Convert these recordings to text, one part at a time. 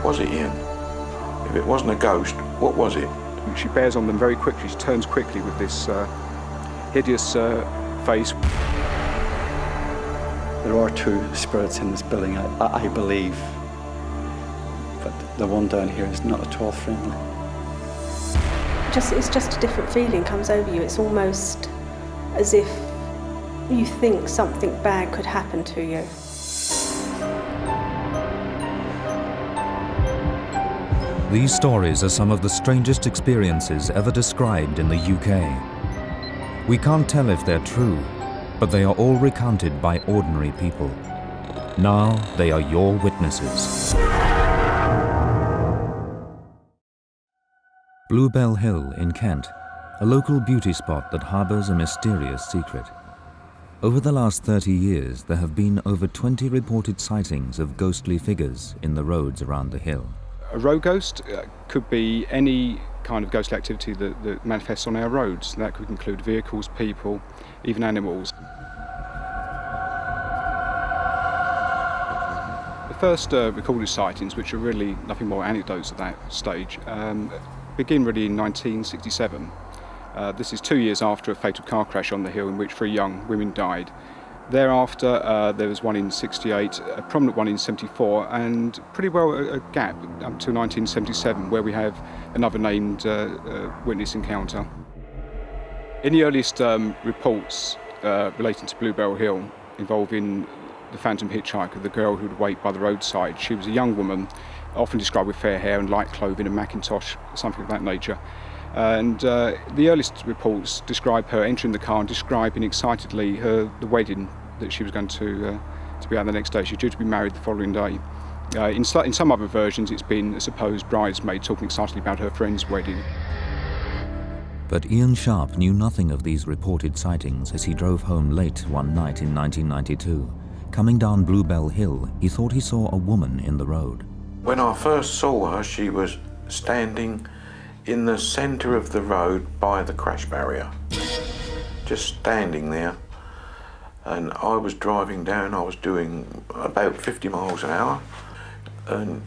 was it, Ian? If it wasn't a ghost, what was it? She bears on them very quickly. She turns quickly with this hideous face. There are two spirits in this building, I believe, but the one down here is not at all friendly. It's just a different feeling comes over you. It's almost as if you think something bad could happen to you. These stories are some of the strangest experiences ever described in the UK. We can't tell if they're true, but they are all recounted by ordinary people. Now they are your witnesses. Blue Bell Hill in Kent, a local beauty spot that harbours a mysterious secret. Over the last 30 years, there have been over 20 reported sightings of ghostly figures in the roads around the hill. A road ghost could be any kind of ghostly activity that manifests on our roads. That could include vehicles, people, even animals. The first recorded sightings, which are really nothing more anecdotes at that stage, begin really in 1967. This is 2 years after a fatal car crash on the hill in which 3 young women died. Thereafter, there was one in 68, a prominent one in 74, and pretty well a gap up to 1977, where we have another named witness encounter. In the earliest reports relating to Blue Bell Hill involving the phantom hitchhiker, the girl who would wait by the roadside, she was a young woman, often described with fair hair and light clothing, a Macintosh, something of that nature. And the earliest reports describe her entering the car and describing excitedly the wedding that she was going to be at the next day. She's due to be married the following day. In some other versions, it's been a supposed bridesmaid talking excitedly about her friend's wedding. But Ian Sharp knew nothing of these reported sightings as he drove home late one night in 1992. Coming down Blue Bell Hill, he thought he saw a woman in the road. When I first saw her, she was standing in the centre of the road by the crash barrier, just standing there. And I was driving down, I was doing about 50 miles an hour, and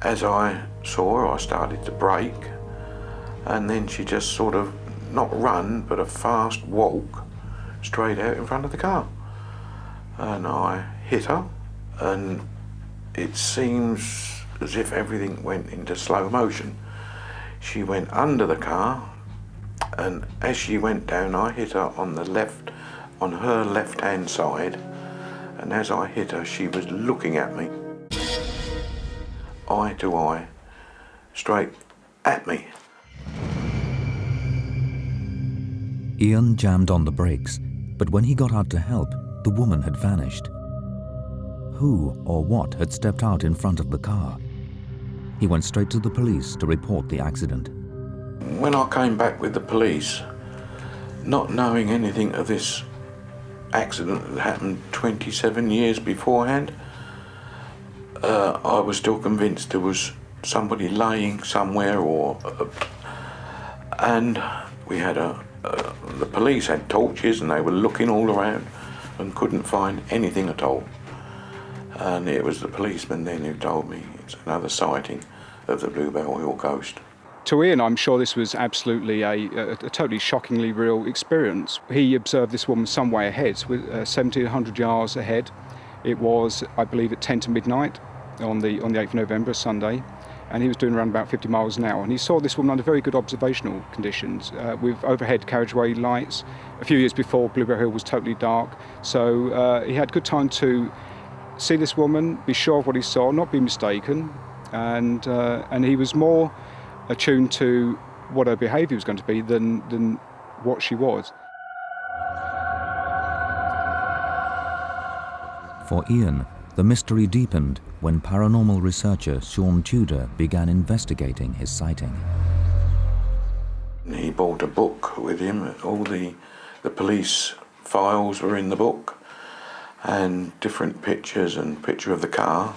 as I saw her, I started to brake, and then she just sort of, not run, but a fast walk straight out in front of the car. And I hit her, and it seems as if everything went into slow motion. She went under the car, and as she went down, I hit her on her left-hand side, and as I hit her, she was looking at me, eye to eye, straight at me. Ian jammed on the brakes, but when he got out to help, the woman had vanished. Who or what had stepped out in front of the car? He went straight to the police to report the accident. When I came back with the police, not knowing anything of this accident that happened 27 years beforehand, I was still convinced there was somebody laying somewhere, and we had the police had torches and they were looking all around and couldn't find anything at all. And it was the policeman then who told me it's another sighting of the Blue Bell Hill ghost. To Ian, I'm sure this was absolutely a totally shockingly real experience. He observed this woman some way ahead, 1,700 yards ahead. It was, I believe, at 10 to midnight on the 8th of November, Sunday, and he was doing around about 50 miles an hour. And he saw this woman under very good observational conditions, with overhead carriageway lights. A few years before, Blue Bell Hill was totally dark, so he had good time to see this woman, be sure of what he saw, not be mistaken, and he was more attuned to what her behaviour was going to be than what she was. For Ian, the mystery deepened when paranormal researcher Sean Tudor began investigating his sighting. He bought a book with him. All the police files were in the book, and different pictures and picture of the car.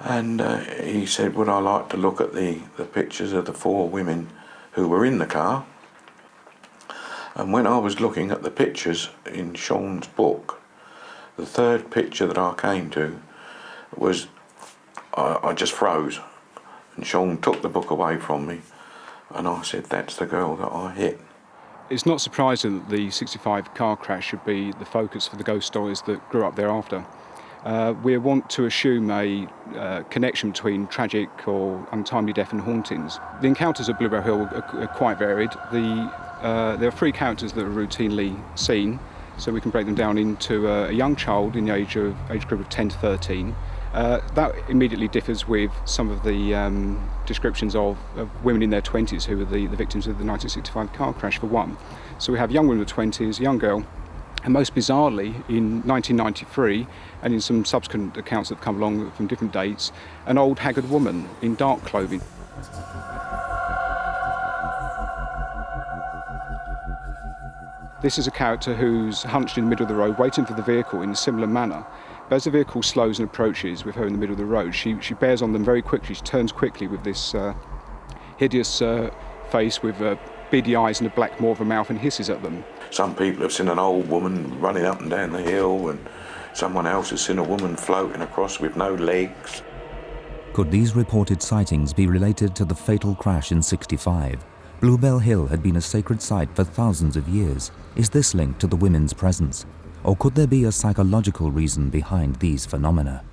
And he said, would I like to look at the pictures of the 4 women who were in the car? And when I was looking at the pictures in Sean's book, the third picture that I came to was I just froze. And Sean took the book away from me, and I said, that's the girl that I hit. It's not surprising that the 65 car crash should be the focus for the ghost stories that grew up thereafter. We want to assume a connection between tragic or untimely death and hauntings. The encounters at Blue Bell Hill are quite varied. There are 3 characters that are routinely seen, so we can break them down into a young child in the age group of 10 to 13. That immediately differs with some of the descriptions of women in their 20s who were the victims of the 1965 car crash, for one. So we have young women in their 20s, a young girl, and most bizarrely, in 1993, and in some subsequent accounts that have come along from different dates, an old haggard woman in dark clothing. This is a character who's hunched in the middle of the road, waiting for the vehicle in a similar manner. But as the vehicle slows and approaches with her in the middle of the road, she bears on them very quickly. She turns quickly with this hideous face with beady eyes and a black maw of a mouth, and hisses at them. Some people have seen an old woman running up and down the hill, and someone else has seen a woman floating across with no legs. Could these reported sightings be related to the fatal crash in '65? Blue Bell Hill had been a sacred site for thousands of years. Is this linked to the women's presence? Or could there be a psychological reason behind these phenomena?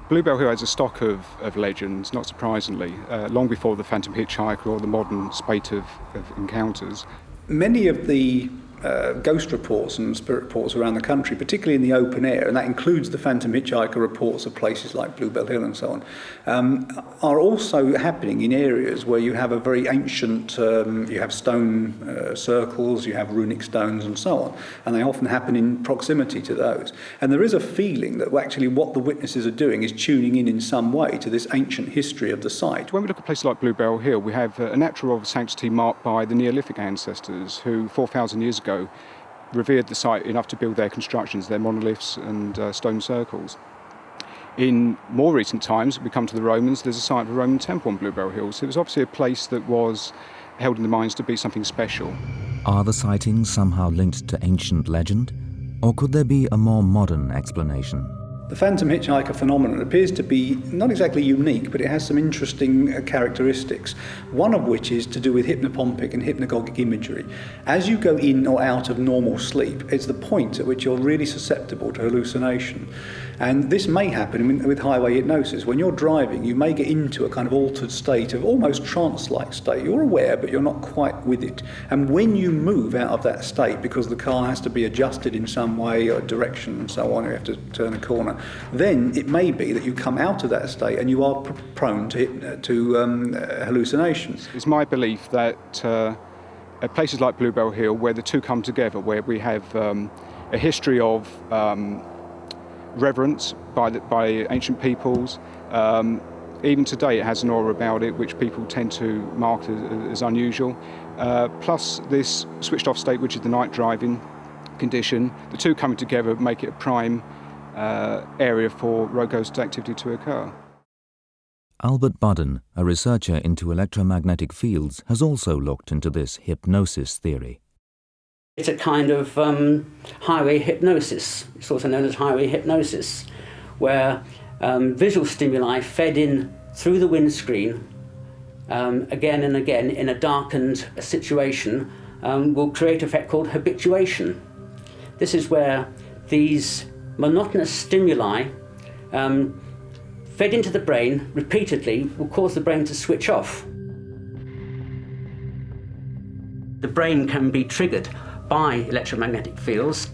Blue Bell Hill has a stock of legends, not surprisingly, long before the Phantom Hitchhiker or the modern spate of encounters. Many of the ghost reports and spirit reports around the country, particularly in the open air, and that includes the Phantom Hitchhiker reports of places like Blue Bell Hill and so on, are also happening in areas where you have a very ancient, you have stone circles, you have runic stones and so on, and they often happen in proximity to those. And there is a feeling that actually what the witnesses are doing is tuning in some way to this ancient history of the site. When we look at places like Blue Bell Hill, we have a natural of sanctity marked by the Neolithic ancestors who 4,000 years ago revered the site enough to build their constructions, their monoliths and stone circles. In more recent times, we come to the Romans, there's a site of a Roman temple on Blue Bell Hill, so it was obviously a place that was held in the minds to be something special. Are the sightings somehow linked to ancient legend? Or could there be a more modern explanation? The Phantom Hitchhiker phenomenon appears to be not exactly unique, but it has some interesting characteristics, one of which is to do with hypnopompic and hypnagogic imagery. As you go in or out of normal sleep, it's the point at which you're really susceptible to hallucination. And this may happen with highway hypnosis. When you're driving, you may get into a kind of altered state of almost trance-like state. You're aware, but you're not quite with it. And when you move out of that state, because the car has to be adjusted in some way, or direction and so on, you have to turn a corner, then it may be that you come out of that state and you are prone to hallucinations. It's my belief that at places like Blue Bell Hill, where the two come together, where we have a history of reverence by ancient peoples, even today it has an aura about it which people tend to mark as unusual, plus this switched off state, which is the night driving condition. The two coming together make it a prime area for road ghost activity to occur. Albert Budden, a researcher into electromagnetic fields, has also looked into this hypnosis theory. It's a kind of highway hypnosis. It's also known as highway hypnosis, where visual stimuli fed in through the windscreen again and again in a darkened situation will create an effect called habituation. This is where these monotonous stimuli fed into the brain repeatedly will cause the brain to switch off. The brain can be triggered by electromagnetic fields,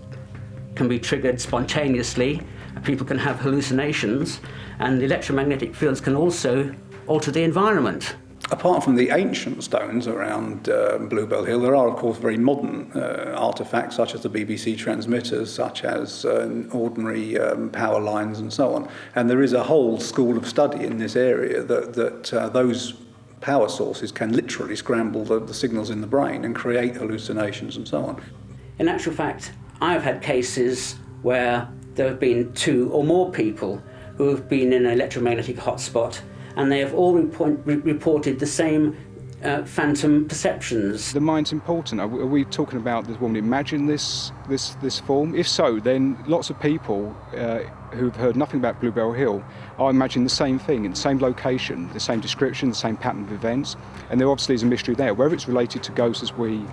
can be triggered spontaneously. People can have hallucinations, and the electromagnetic fields can also alter the environment. Apart from the ancient stones around Blue Bell Hill, there are, of course, very modern artefacts, such as the BBC transmitters, such as ordinary power lines and so on. And there is a whole school of study in this area that those power sources can literally scramble the signals in the brain and create hallucinations and so on. In actual fact, I've had cases where there have been 2 or more people who have been in an electromagnetic hotspot, and they have all reported the same phantom perceptions. The mind's important. Are we talking about this woman imagine this form? If so, then lots of people who've heard nothing about Blue Bell Hill are imagining the same thing in the same location, the same description, the same pattern of events, and there obviously is a mystery there. Whether it's related to ghosts as we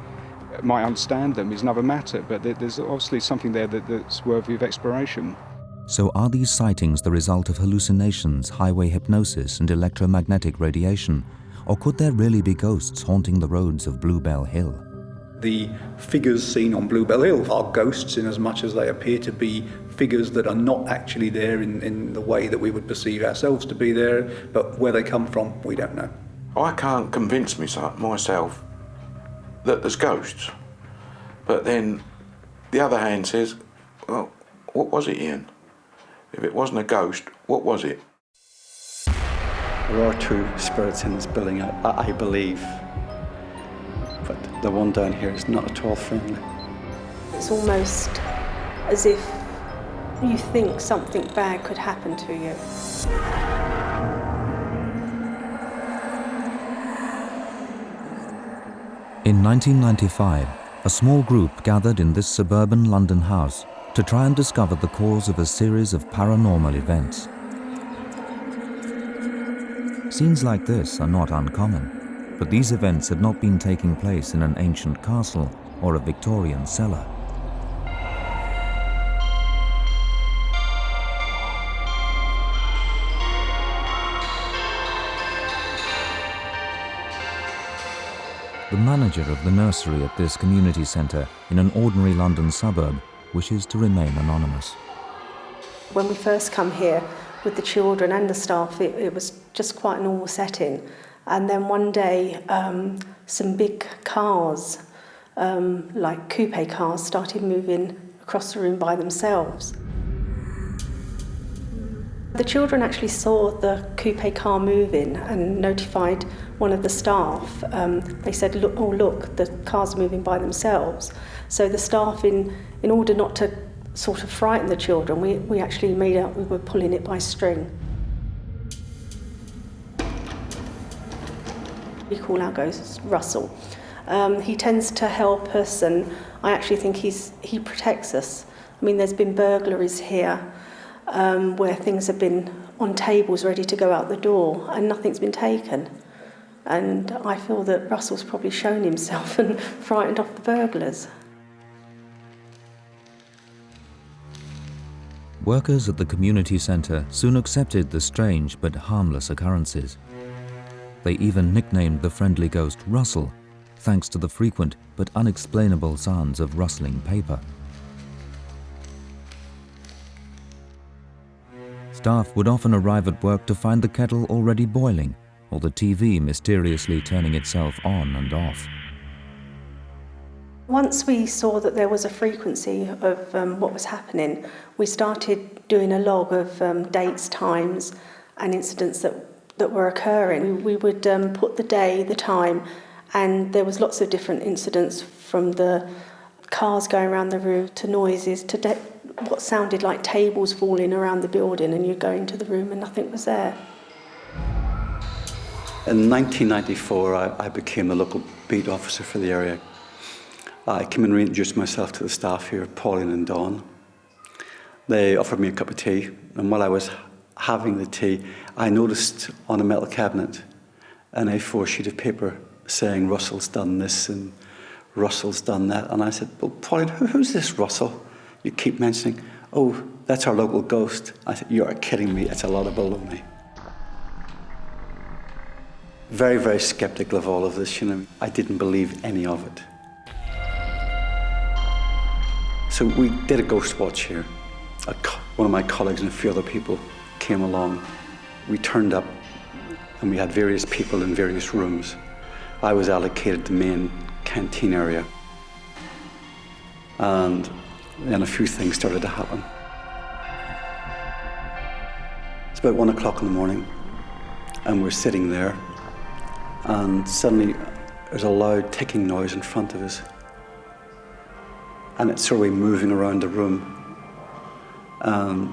might understand them is another matter, but there's obviously something there that's worthy of exploration. So are these sightings the result of hallucinations, highway hypnosis and electromagnetic radiation? Or could there really be ghosts haunting the roads of Blue Bell Hill? The figures seen on Blue Bell Hill are ghosts in as much as they appear to be figures that are not actually there in the way that we would perceive ourselves to be there, but where they come from, we don't know. I can't convince myself that there's ghosts. But then the other hand says, well, what was it, Ian? If it wasn't a ghost, what was it? There are two spirits in this building, I believe. But the one down here is not at all friendly. It's almost as if you think something bad could happen to you. In 1995, a small group gathered in this suburban London house to try and discover the cause of a series of paranormal events. Scenes like this are not uncommon, but these events had not been taking place in an ancient castle or a Victorian cellar. The manager of the nursery at this community centre in an ordinary London suburb wishes to remain anonymous. When we first come here with the children and the staff, it was just quite a normal setting. And then one day, some big cars, like coupe cars, started moving across the room by themselves. The children actually saw the coupe car moving and notified one of the staff. They said, look, the car's moving by themselves. So the staff, in order not to sort of frighten the children, we actually made out we were pulling it by string. We call our ghost Russell. He tends to help us, and I actually think he protects us. I mean, there's been burglaries here where things have been on tables ready to go out the door and nothing's been taken. And I feel that Russell's probably shown himself and frightened off the burglars. Workers at the community centre soon accepted the strange but harmless occurrences. They even nicknamed the friendly ghost Russell, thanks to the frequent but unexplainable sounds of rustling paper. Staff would often arrive at work to find the kettle already boiling, or the TV mysteriously turning itself on and off. Once we saw that there was a frequency of what was happening, we started doing a log of dates, times, and incidents that were occurring. We would put the day, the time, and there was lots of different incidents, from the cars going around the room to noises to what sounded like tables falling around the building, and you go into the room and nothing was there. In 1994, I became the local beat officer for the area. I came and reintroduced myself to the staff here, Pauline and Dawn. They offered me a cup of tea, and while I was having the tea, I noticed on a metal cabinet an A4 sheet of paper saying Russell's done this and Russell's done that. And I said, well, Pauline, who's this Russell you keep mentioning? Oh, that's our local ghost. I said, you are kidding me, it's a lot of baloney. Very, very sceptical of all of this, you know. I didn't believe any of it. So we did a ghost watch here. One of my colleagues and a few other people came along. We turned up and we had various people in various rooms. I was allocated the main canteen area. And then a few things started to happen. It's about 1 o'clock in the morning and we're sitting there, and suddenly there's a loud ticking noise in front of us. And it's sort of moving around the room. And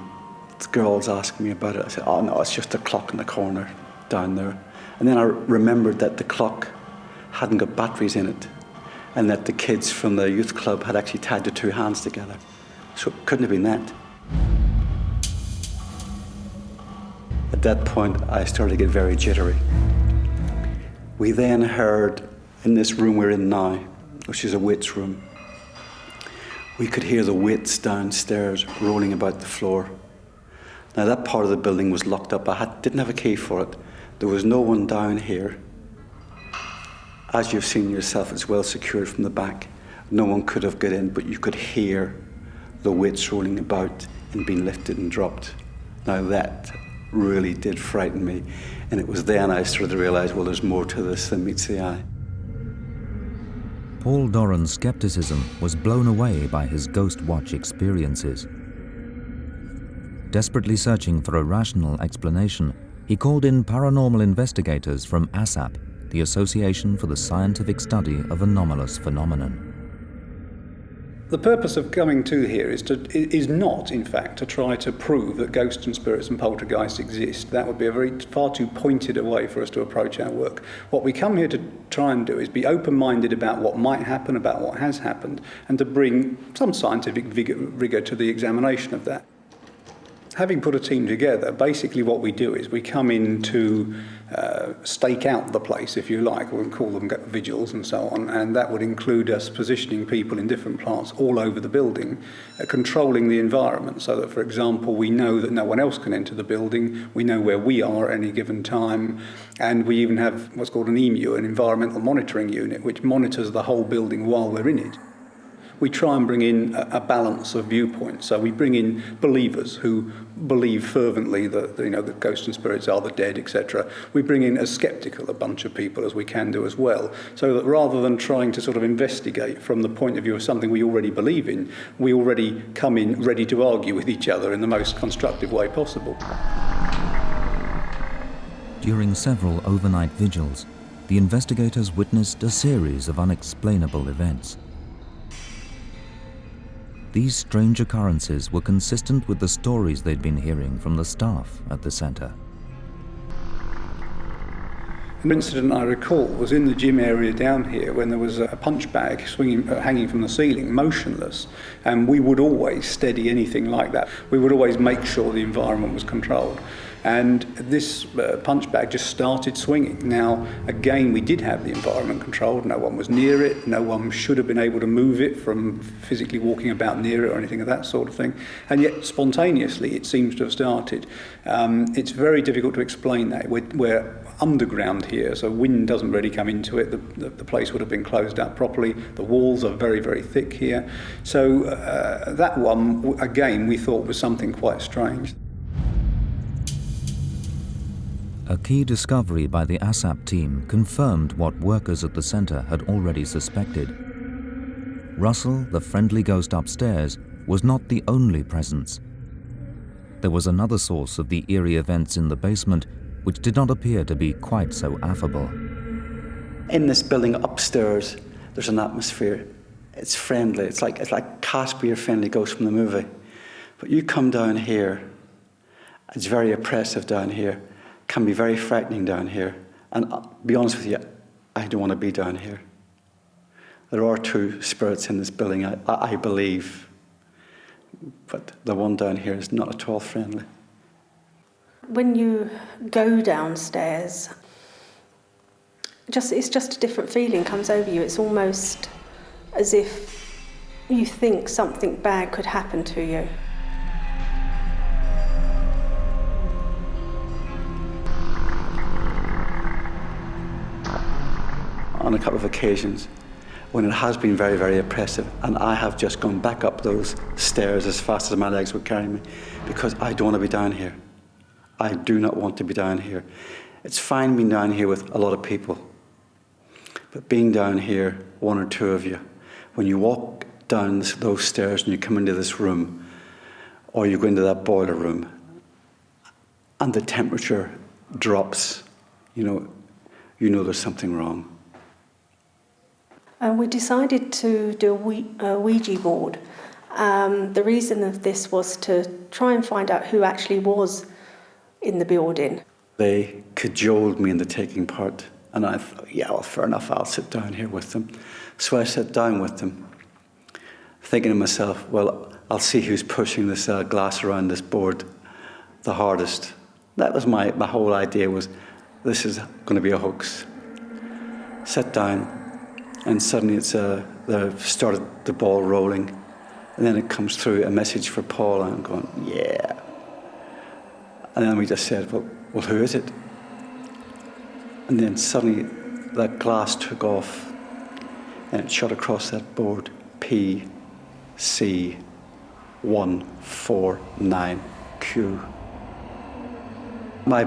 the girl's asking me about it. I said, oh no, it's just a clock in the corner down there. And then I remembered that the clock hadn't got batteries in it, and that the kids from the youth club had actually tied the two hands together. So it couldn't have been that. At that point, I started to get very jittery. We then heard, in this room we're in now, which is a wit's room, we could hear the wits downstairs rolling about the floor. Now that part of the building was locked up. I didn't have a key for it. There was no one down here. As you've seen yourself, it's well secured from the back. No one could have got in, but you could hear the wits rolling about and being lifted and dropped. Now that really did frighten me. And it was then I started to realise, well, there's more to this than meets the eye. Paul Doran's skepticism was blown away by his ghost watch experiences. Desperately searching for a rational explanation, he called in paranormal investigators from ASAP, the Association for the Scientific Study of Anomalous Phenomenon. The purpose of coming to here is not, in fact, to try to prove that ghosts and spirits and poltergeists exist. That would be a far too pointed a way for us to approach our work. What we come here to try and do is be open-minded about what might happen, about what has happened, and to bring some scientific rigour to the examination of that. Having put a team together, basically what we do is we come in to stake out the place, if you like. We'll call them vigils and so on, and that would include us positioning people in different parts all over the building, controlling the environment so that, for example, we know that no one else can enter the building, we know where we are at any given time, and we even have what's called an EMU, an environmental monitoring unit, which monitors the whole building while we're in it. We try and bring in a balance of viewpoints. So we bring in believers who believe fervently that, that ghosts and spirits are the dead, etc. We bring in as sceptical a bunch of people as we can do as well, so that rather than trying to sort of investigate from the point of view of something we already believe in, we already come in ready to argue with each other in the most constructive way possible. During several overnight vigils, the investigators witnessed a series of unexplainable events. These strange occurrences were consistent with the stories they'd been hearing from the staff at the centre. An incident I recall was in the gym area down here when there was a punch bag hanging from the ceiling, motionless, and we would always steady anything like that. We would always make sure the environment was controlled. And this punch bag just started swinging. Now, again, we did have the environment controlled. No one was near it. No one should have been able to move it from physically walking about near it or anything of that sort of thing. And yet, spontaneously, it seems to have started. It's very difficult to explain that. We're underground here, so wind doesn't really come into it. The place would have been closed up properly. The walls are very, very thick here. So that one, again, we thought was something quite strange. A key discovery by the ASAP team confirmed what workers at the centre had already suspected. Russell, the friendly ghost upstairs, was not the only presence. There was another source of the eerie events in the basement, which did not appear to be quite so affable. In this building upstairs, there's an atmosphere. It's friendly. It's like Casper, your friendly ghost from the movie. But you come down here, it's very oppressive down here. Can be very frightening down here. And I'll be honest with you, I don't want to be down here. There are two spirits in this building, I believe. But the one down here is not at all friendly. When you go downstairs, it's just a different feeling comes over you. It's almost as if you think something bad could happen to you. On a couple of occasions when it has been very, very oppressive, and I have just gone back up those stairs as fast as my legs would carry me because I don't want to be down here. I do not want to be down here. It's fine being down here with a lot of people, but being down here, one or two of you, when you walk down those stairs and you come into this room, or you go into that boiler room, and the temperature drops, you know there's something wrong. We decided to do a Ouija board. The reason of this was to try and find out who actually was in the building. They cajoled me into taking part, And I thought, yeah, well, fair enough, I'll sit down here with them. So I sat down with them, thinking to myself, well, I'll see who's pushing this glass around this board the hardest. That was my whole idea, was this is going to be a hoax. Sat down, and suddenly they've started the ball rolling, and then it comes through a message for Paul, and I'm going, yeah. And then we just said, well, who is it? And then suddenly that glass took off, and it shot across that board, PC149Q. My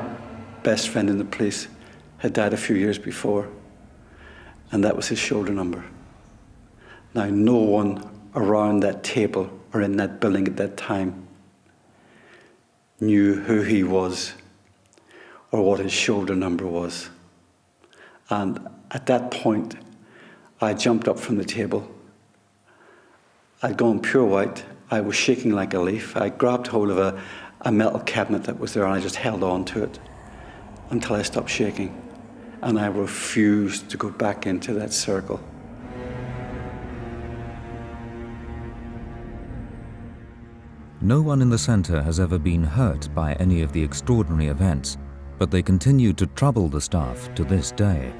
best friend in the police had died a few years before, and that was his shoulder number. Now, no one around that table or in that building at that time knew who he was or what his shoulder number was. And at that point, I jumped up from the table. I'd gone pure white. I was shaking like a leaf. I grabbed hold of a metal cabinet that was there, and I just held on to it until I stopped shaking. And I refused to go back into that circle. No one in the centre has ever been hurt by any of the extraordinary events, but they continue to trouble the staff to this day.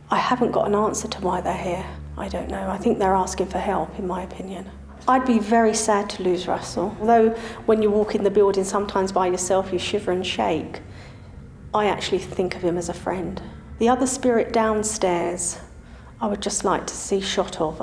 I haven't got an answer to why they're here. I don't know. I think they're asking for help, in my opinion. I'd be very sad to lose Russell. Although when you walk in the building sometimes by yourself you shiver and shake, I actually think of him as a friend. The other spirit downstairs, I would just like to see shot of.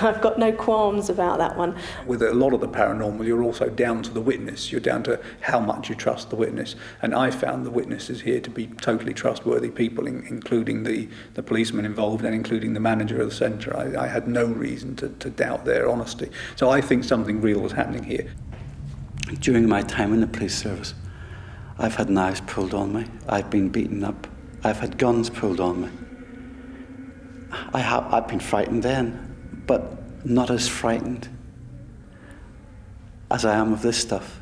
I've got no qualms about that one. With a lot of the paranormal, you're also down to the witness. You're down to how much you trust the witness. And I found the witnesses here to be totally trustworthy people, including the policeman involved and including the manager of the centre. I had no reason to doubt their honesty. So I think something real was happening here. During my time in the police service, I've had knives pulled on me. I've been beaten up. I've had guns pulled on me. I've been frightened then, but not as frightened as I am of this stuff.